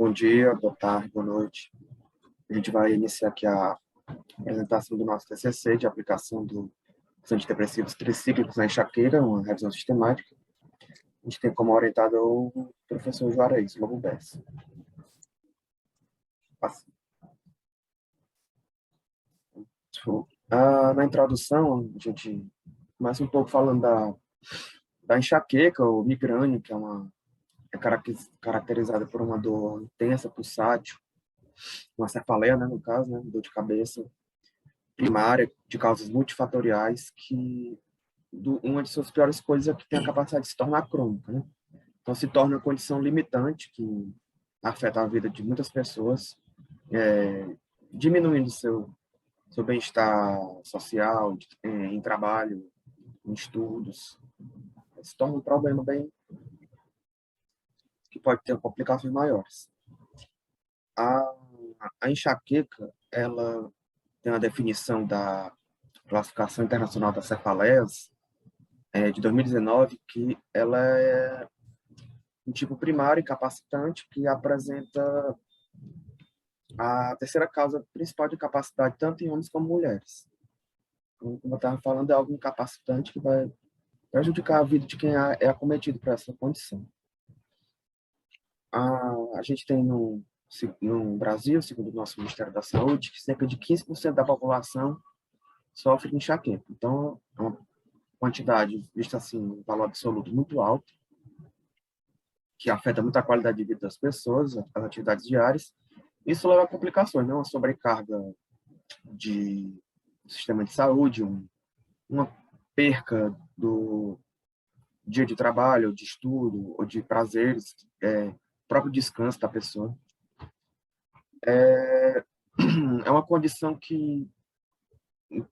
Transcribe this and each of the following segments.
Bom dia, boa tarde, boa noite. A gente vai iniciar aqui a apresentação do nosso TCC de aplicação dos antidepressivos tricíclicos na enxaqueca, uma revisão sistemática. A gente tem como orientador o professor Juarez Lobo Bessa. Na introdução, a gente começa um pouco falando da enxaqueca, ou migrânia, que é caracterizada por uma dor intensa, pulsátil, uma cefaleia, né, no caso, né, dor de cabeça primária, de causas multifatoriais, que uma de suas piores coisas é que tem a capacidade de se tornar crônica, né? Então, se torna uma condição limitante que afeta a vida de muitas pessoas, diminuindo seu bem-estar social, em trabalho, em estudos. Se torna um problema bem que pode ter complicações maiores. A enxaqueca, ela tem a definição da Classificação Internacional das Cefaleias, de 2019, que ela é um tipo primário incapacitante que apresenta a terceira causa principal de incapacidade, tanto em homens como mulheres. Então, como eu estava falando, é algo incapacitante que vai prejudicar a vida de quem é acometido por essa condição. A gente tem no Brasil, segundo o nosso Ministério da Saúde, que cerca de 15% da população sofre de enxaqueca. Então, é uma quantidade, vista assim, um valor absoluto muito alto, que afeta muito a qualidade de vida das pessoas, as atividades diárias. Isso leva a complicações, né? Uma sobrecarga do sistema de saúde, uma perca do dia de trabalho, de estudo, ou de prazeres, próprio descanso da pessoa. É uma condição que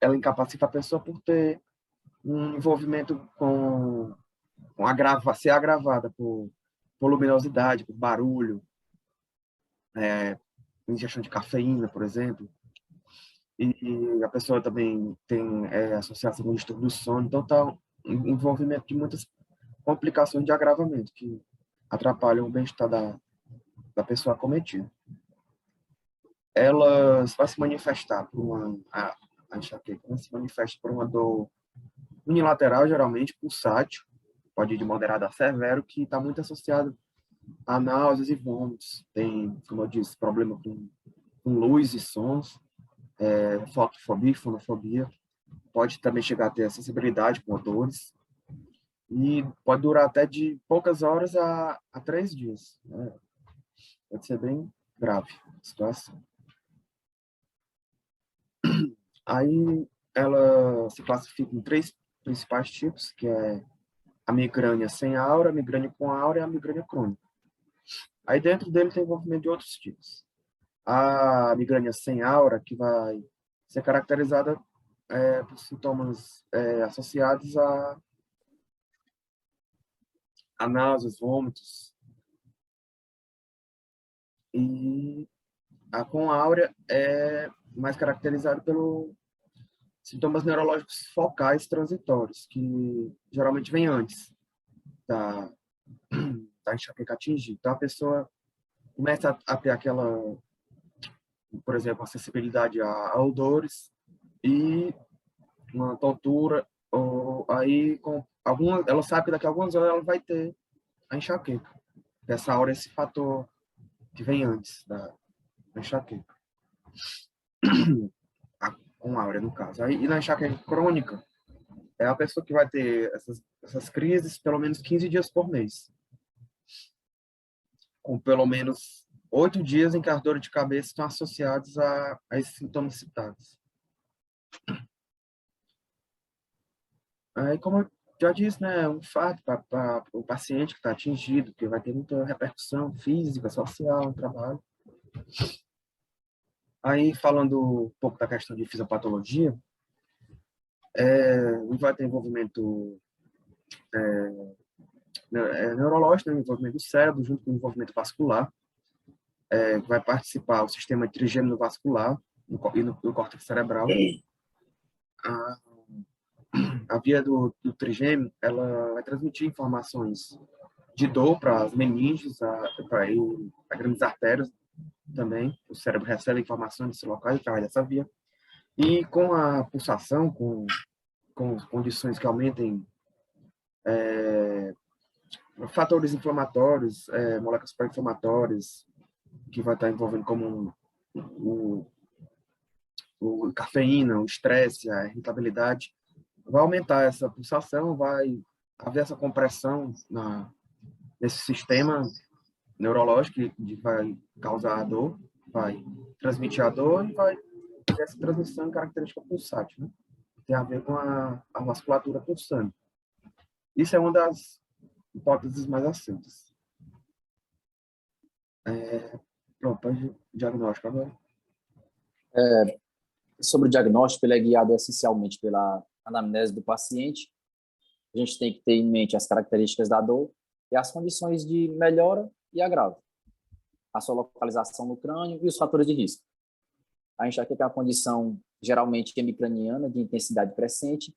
ela incapacita a pessoa por ter um envolvimento ser agravada por luminosidade, por barulho, ingestão de cafeína, por exemplo. E a pessoa também tem associação com o distúrbio do sono. Então, está um envolvimento de muitas complicações de agravamento que atrapalham o bem-estar da pessoa acometida. Ela vai se manifestar a enxaqueca se manifesta por uma dor unilateral, geralmente pulsátil, pode ir de moderado a severo, que está muito associado a náuseas e vômitos. Tem, como eu disse, problema com luz e sons, fotofobia, fonofobia. Pode também chegar a ter a sensibilidade com odores. E pode durar até de poucas horas a 3 dias. Né? Pode ser bem grave a situação. Aí ela se classifica em 3 principais tipos, que é a migrânia sem aura, a migrânia com aura e a migrânia crônica. Aí dentro dele tem envolvimento de outros tipos. A migrânia sem aura, que vai ser caracterizada por sintomas associados a náuseas, vômitos. E a com aura é mais caracterizada pelos sintomas neurológicos focais transitórios, que geralmente vem antes da enxaqueca atingir. Então, a pessoa começa a ter aquela, por exemplo, acessibilidade a odores e uma tontura, ou aí ela sabe que daqui a algumas horas ela vai ter a enxaqueca. Essa hora, esse fator que vem antes da enxaqueca. Com áurea, no caso. Aí, e na enxaqueca crônica, é a pessoa que vai ter essas crises pelo menos 15 dias por mês. Com pelo menos 8 dias em que as dores de cabeça estão associadas a esses sintomas citados. Aí, como eu já disse, né, um fato para o paciente que está atingido, que vai ter muita repercussão física, social no trabalho. Aí, falando um pouco da questão de fisiopatologia, vai ter envolvimento neurológico, né, envolvimento do cérebro, junto com o envolvimento vascular. Vai participar o sistema trigêmeo vascular e no córtex cerebral. A via do trigêmeo, ela vai transmitir informações de dor para as meninges, para as grandes artérias também. O cérebro recebe informações desse local e cai dessa via. E com a pulsação, com condições que aumentem fatores inflamatórios, moléculas pró-inflamatórias, que vai estar envolvendo como o cafeína, o estresse, a irritabilidade, vai aumentar essa pulsação, vai haver essa compressão nesse sistema neurológico que vai causar a dor, vai transmitir a dor e vai ter essa transmissão em característica pulsátil, né? Tem a ver com a vasculatura pulsante. Isso é uma das hipóteses mais aceitas. Pronto, diagnóstico agora. Sobre o diagnóstico, ele é guiado essencialmente pela anamnese do paciente. A gente tem que ter em mente as características da dor e as condições de melhora e agravo, a sua localização no crânio e os fatores de risco. A enxaqueca é uma condição geralmente hemicraniana de intensidade crescente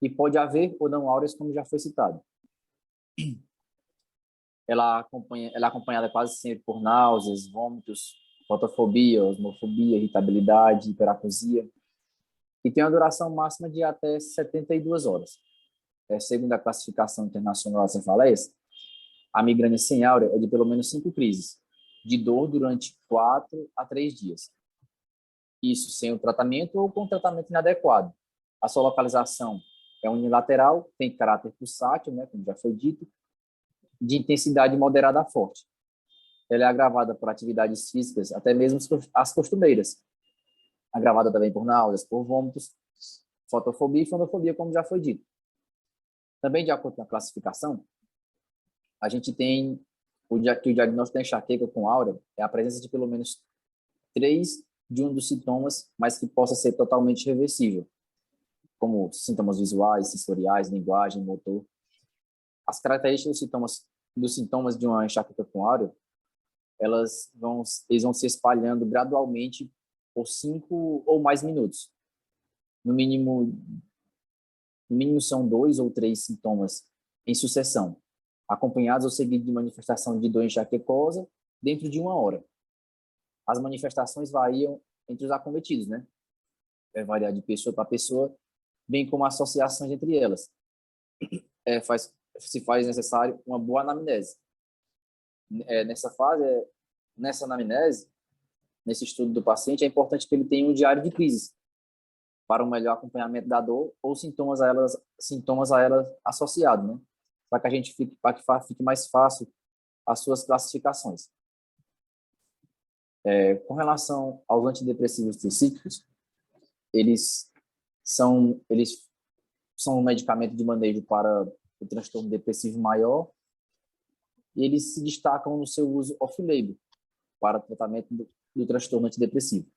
e pode haver ou não áureas, como já foi citado. Ela é acompanhada quase sempre por náuseas, vômitos, fotofobia, osmofobia, irritabilidade, hiperacusia, e tem uma duração máxima de até 72 horas. Segundo a classificação internacional das cefaleias, a migrânia sem áurea é de pelo menos 5 crises, de dor durante 4 a 3 dias. Isso sem o tratamento ou com tratamento inadequado. A sua localização é unilateral, tem caráter pulsátil, né, como já foi dito, de intensidade moderada a forte. Ela é agravada por atividades físicas, até mesmo as costumeiras. Agravada também por náuseas, por vômitos, fotofobia e fonofobia, como já foi dito. Também, de acordo com a classificação, a gente tem que o diagnóstico da enxaqueca com áurea é a presença de pelo menos 3 de um dos sintomas, mas que possa ser totalmente reversível, como sintomas visuais, sensoriais, linguagem, motor. As características dos sintomas de uma enxaqueca com áurea, eles vão se espalhando gradualmente por 5 ou mais minutos. No mínimo são 2 ou 3 sintomas em sucessão, acompanhados ou seguidos de manifestação de dor enxaquecosa dentro de 1 hora. As manifestações variam entre os acometidos, né? Vai variar de pessoa para pessoa, bem como associações entre elas. Se faz necessário uma boa anamnese. Nessa anamnese, nesse estudo do paciente, é importante que ele tenha um diário de crises para um melhor acompanhamento da dor ou sintomas a elas associados, né? Para que a gente para que fique mais fácil as suas classificações. Com relação aos antidepressivos tricíclicos, eles são um medicamento de manejo para o transtorno depressivo maior e eles se destacam no seu uso off-label para o tratamento do transtorno antidepressivo.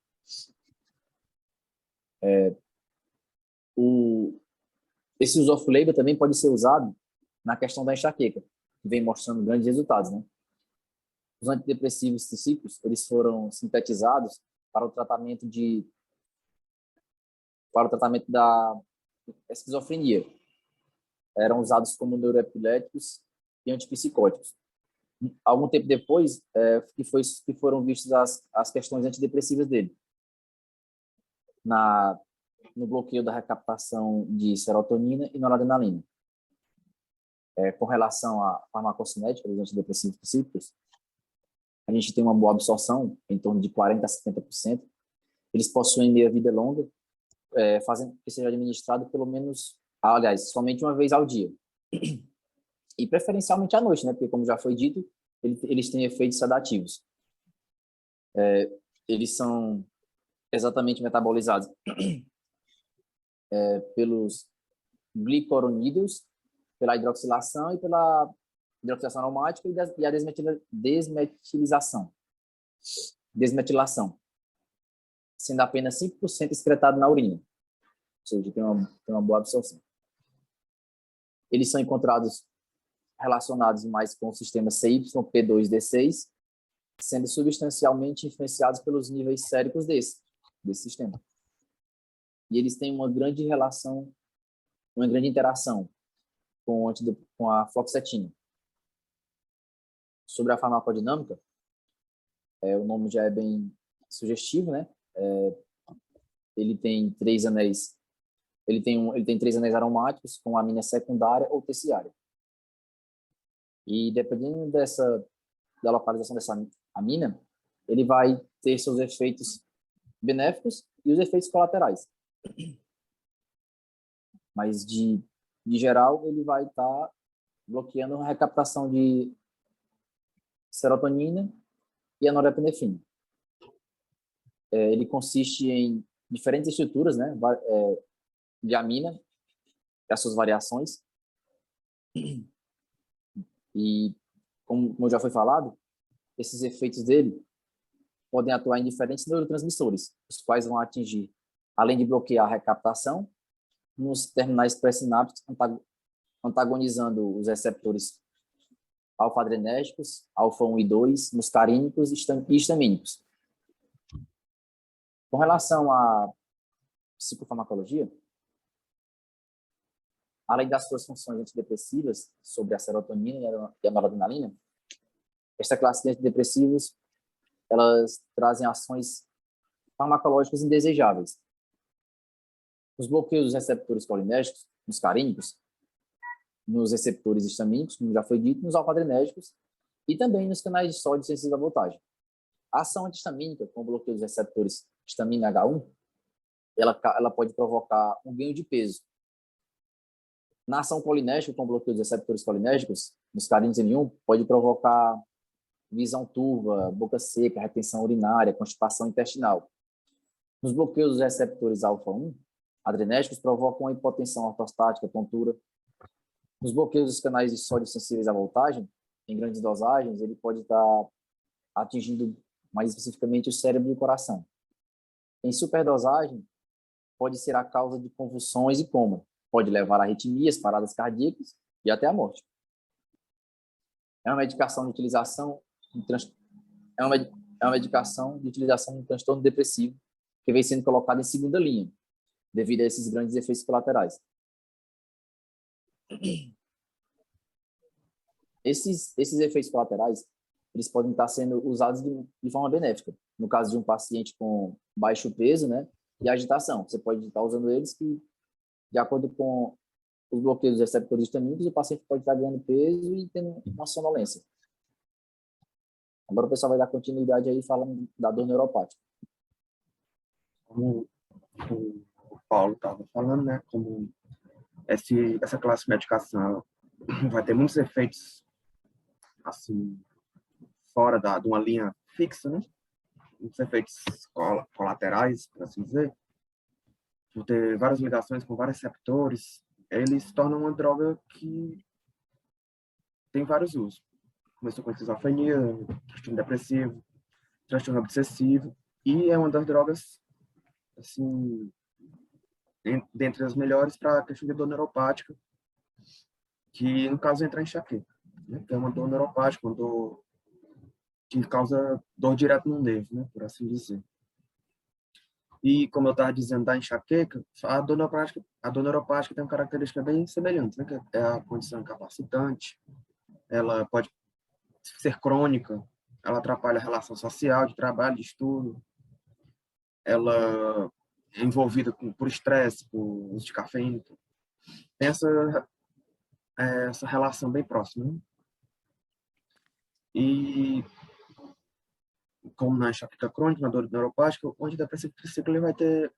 Esse uso off-label também pode ser usado na questão da enxaqueca, que vem mostrando grandes resultados, né? Os antidepressivos tricíclicos, eles foram sintetizados para o tratamento da esquizofrenia. Eram usados como neuroepiléticos e antipsicóticos. Algum tempo depois, que foram vistas as questões antidepressivas dele. No bloqueio da recaptação de serotonina e noradrenalina. Com relação à farmacocinética dos antidepressivos tricíclicos, a gente tem uma boa absorção, em torno de 40% a 70%. Eles possuem meia-vida longa, fazendo que seja administrado pelo menos, somente uma vez ao dia. E preferencialmente à noite, né? Porque, como já foi dito, eles têm efeitos sedativos. Eles são exatamente metabolizados pelos glicuronídeos, pela hidroxilação e pela hidroxilação aromática e a desmetilação, sendo apenas 5% excretado na urina, ou seja, tem uma boa absorção. Eles são encontrados relacionados mais com o sistema CYP2D6, sendo substancialmente influenciados pelos níveis séricos desse sistema. E eles têm uma grande interação com a fluoxetina. Sobre a farmacodinâmica, o nome já é bem sugestivo, né? Ele tem 3 anéis, ele tem 3 anéis aromáticos com amina secundária ou terciária. E dependendo da localização dessa amina, ele vai ter seus efeitos benéficos e os efeitos colaterais. Mas, de geral, ele vai estar bloqueando a recaptação de serotonina e a norepinefrina. Ele consiste em diferentes estruturas, né, de amina, as suas variações. E, como já foi falado, esses efeitos dele podem atuar em diferentes neurotransmissores, os quais vão atingir, além de bloquear a recaptação, nos terminais pré-sinápticos, antagonizando os receptores alfa-adrenérgicos, alfa-1 e 2, muscarínicos e histamínicos. Com relação à psicofarmacologia, além das suas funções antidepressivas sobre a serotonina e a noradrenalina, esta classe de antidepressivos, elas trazem ações farmacológicas indesejáveis. Os bloqueios dos receptores colinérgicos, muscarínicos, nos receptores histamínicos, como já foi dito, nos alfa-adrenérgicos e também nos canais de sódio sensível à voltagem. A ação antihistamínica, com o bloqueio dos receptores histamina H1, ela pode provocar um ganho de peso. Na ação colinérgica, com o bloqueio dos receptores colinérgicos, muscarínicos e M1, pode provocar visão turva, boca seca, retenção urinária, constipação intestinal. Nos bloqueios dos receptores alfa-1, adrenérgicos provocam a hipotensão ortostática, tontura. Nos bloqueios dos canais de sódio sensíveis à voltagem, em grandes dosagens, ele pode estar atingindo mais especificamente o cérebro e o coração. Em superdosagem, pode ser a causa de convulsões e coma. Pode levar a arritmias, paradas cardíacas e até a morte. É uma medicação de utilização no transtorno depressivo que vem sendo colocada em segunda linha, devido a esses grandes efeitos colaterais. Esses efeitos colaterais, eles podem estar sendo usados de forma benéfica. No caso de um paciente com baixo peso, né, e agitação, você pode estar usando eles que, de acordo com os bloqueios dos receptores histamínicos, o paciente pode estar ganhando peso e tendo uma sonolência. Agora o pessoal vai dar continuidade aí falando da dor neuropática. Como o Paulo estava falando, né, como essa classe de medicação vai ter muitos efeitos assim fora de uma linha fixa, né? Muitos efeitos colaterais, por assim dizer, por ter várias ligações com vários receptores, eles se tornam uma droga que tem vários usos. Começou com esquizofrenia, transtorno depressivo, transtorno obsessivo, e é uma das drogas, assim, dentre as melhores para a questão de dor neuropática, que no caso entra em enxaqueca, né? Que é uma dor neuropática, uma dor que causa dor direto no nervo, né? Por assim dizer. E, como eu estava dizendo da enxaqueca, a dor neuropática tem uma característica bem semelhante, né? Que é a condição incapacitante, ela pode ser crônica, ela atrapalha a relação social, de trabalho, de estudo, ela é envolvida por estresse, por uso de cafeína. Tem essa relação bem próxima, né? E como na enxaqueca crônica, na dor neuropática, o antidepressivo triciclo ele vai ter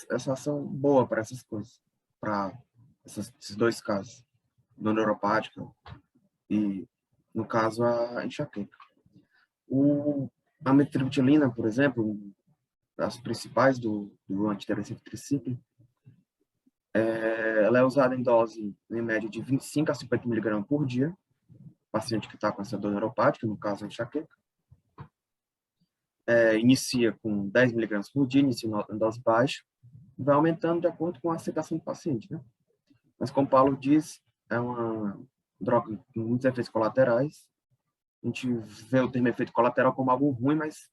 essa ação boa para essas coisas, para esses dois casos, dor neuropática e, no caso, a enxaqueca. A amitriptilina, por exemplo, das principais do antidepressivo triciclo, ela é usada em dose, em média, de 25 a 50 mg por dia, paciente que está com essa dor neuropática, no caso a enxaqueca. Inicia com 10 mg por dia, inicia em dose baixa, e vai aumentando de acordo com a aceitação do paciente, né? Mas, como o Paulo diz, é uma droga com muitos efeitos colaterais. A gente vê o termo efeito colateral como algo ruim, mas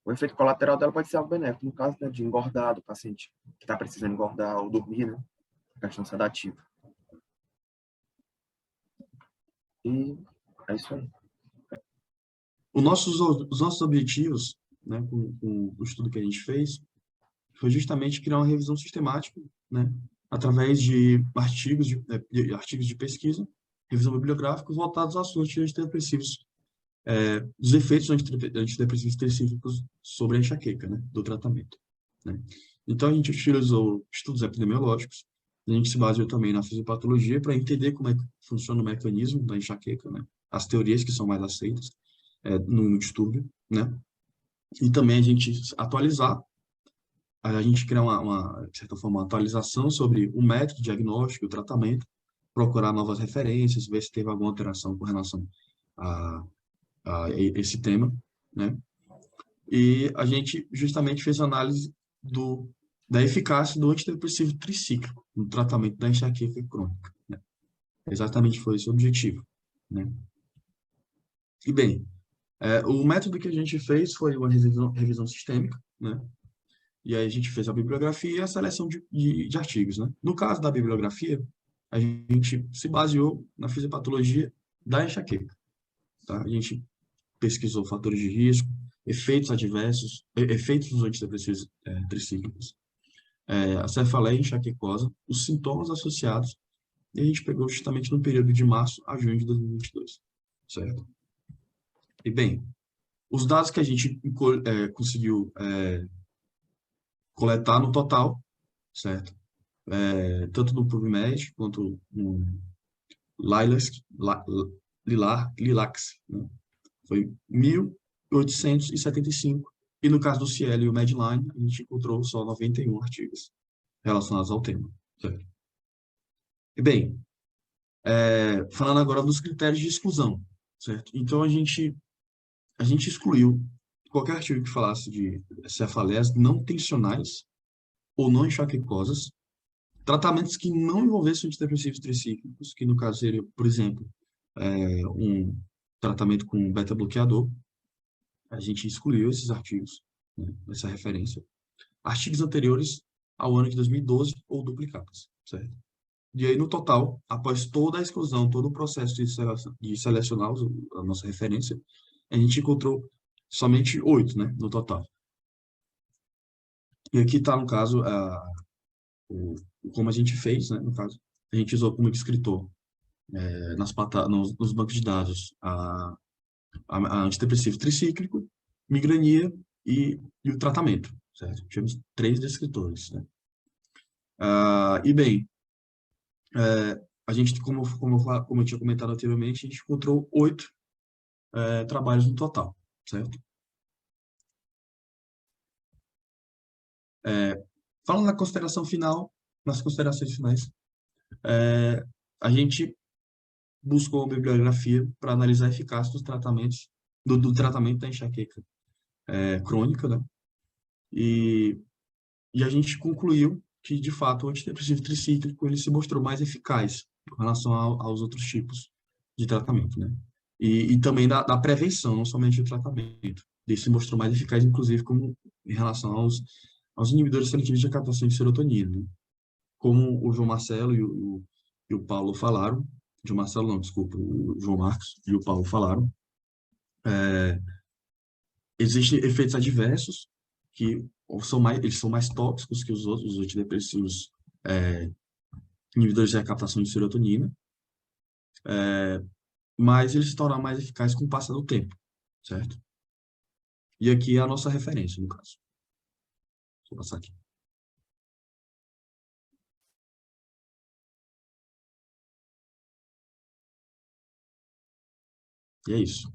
o efeito colateral dela pode ser algo benéfico, no caso, né, de engordar do paciente que está precisando engordar ou dormir, né? Questão sedativa. E é isso aí. Os nossos objetivos, né, com o estudo que a gente fez, foi justamente criar uma revisão sistemática, né, através de artigos de pesquisa, revisão bibliográfica, voltados aos assuntos de antidepressivos, dos efeitos antidepressivos específicos sobre a enxaqueca, né, do tratamento, né. Então, a gente utilizou estudos epidemiológicos, a gente se baseou também na fisiopatologia para entender como é que funciona o mecanismo da enxaqueca, né, as teorias que são mais aceitas no distúrbio, né, e também a gente atualizar, a gente criar de certa forma, uma atualização sobre o método diagnóstico, o tratamento, procurar novas referências, ver se teve alguma alteração com relação a, a esse tema, né? E a gente justamente fez análise da eficácia do antidepressivo tricíclico no tratamento da enxaqueca crônica, né? Exatamente foi esse o objetivo, né? E bem, o método que a gente fez foi uma revisão sistêmica, né? E aí a gente fez a bibliografia e a seleção de artigos, né? No caso da bibliografia, a gente se baseou na fisiopatologia da enxaqueca, tá? A gente pesquisou fatores de risco, efeitos adversos, efeitos dos antidepressivos tricíclicos, a cefaleia enxaquecosa, os sintomas associados, e a gente pegou justamente no período de março a junho de 2022, certo? E bem, os dados que a gente conseguiu coletar no total, certo? Tanto no PubMed quanto no Lilacs, né? Foi 1.875. E no caso do Cielo e o Medline, a gente encontrou só 91 artigos relacionados ao tema, certo? E bem, falando agora dos critérios de exclusão, certo? Então, a gente excluiu qualquer artigo que falasse de cefaleias não tensionais ou não enxaquecosas, tratamentos que não envolvessem antidepressivos tricíclicos, que no caso seria, por exemplo, um tratamento com beta-bloqueador. A gente excluiu esses artigos, né, essa referência. Artigos anteriores ao ano de 2012 ou duplicados, certo? E aí, no total, após toda a exclusão, todo o processo de selecionar a nossa referência, a gente encontrou somente 8, né, no total. E aqui está, no caso, como a gente fez, né, no caso, a gente usou como escritor nos bancos de dados a antidepressivo tricíclico, migrania e o tratamento, certo? Tivemos 3 descritores, né? E bem, a gente, como eu tinha comentado anteriormente, a gente encontrou 8 trabalhos no total, certo? Falando na consideração final, nas considerações finais, a gente buscou a bibliografia para analisar a eficácia dos tratamentos, do tratamento da enxaqueca crônica, né? E a gente concluiu que, de fato, o antidepressivo tricíclico ele se mostrou mais eficaz em relação aos outros tipos de tratamento, né? E também da prevenção, não somente do tratamento. Ele se mostrou mais eficaz, inclusive, como em relação aos inibidores seletivos de captação de serotonina, né? Como o João Marcelo e o Paulo falaram, João Marcelo não, desculpa, o João Marcos e o Paulo falaram, existem efeitos adversos que eles são mais tóxicos que os outros, os antidepressivos inibidores de recaptação de serotonina, mas eles se tornam mais eficazes com o passar do tempo, certo? E aqui é a nossa referência, no caso. Vou passar aqui. E é isso.